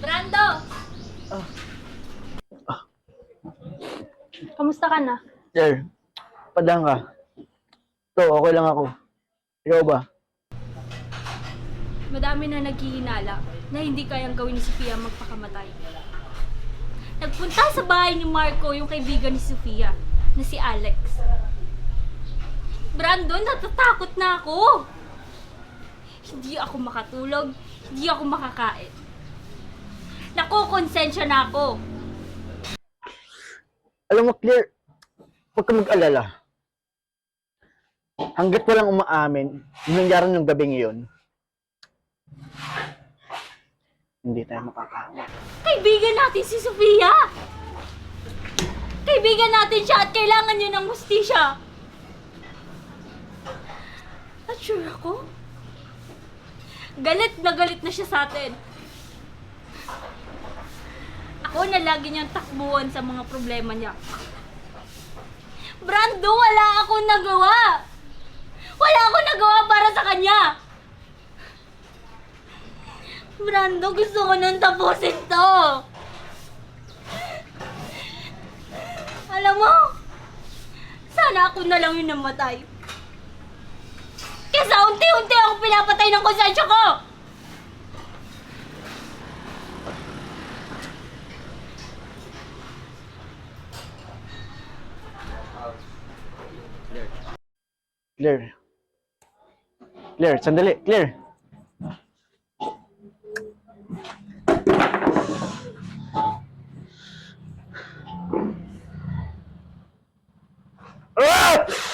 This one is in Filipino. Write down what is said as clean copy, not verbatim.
Brando! Kamusta ka na? Sir, padang ka. Ito, okay lang ako. Ikaw ba? Madami na naghihinala na hindi kayang gawin ni Sofia magpakamatay. Nagpunta sa bahay ni Marco yung kaibigan ni Sofia na si Alex. Brandon, natatakot na ako! Hindi ako makatulog, hindi ako makakain. Nakukonsensya na ako. Alam mo, Claire, huwag ka mag-alala. Hanggat walang umaamin, yung nangyari ng gabing iyon, hindi tayo makakahamon. Kaibigan natin si Sofia! Kaibigan natin siya at kailangan niya ng hustisya. At sure ako, galit na siya sa atin. Ako na lagi niyang takbuhan sa mga problema niya. Brando, wala akong nagawa! Wala akong nagawa para sa kanya! Brando, gusto ko nang tapusin to! Alam mo, sana ako na lang yung namatay. Kesa unti-unti ako pinapatay ng konsensya ko! Claire. Claire, sandali. Claire. Ah!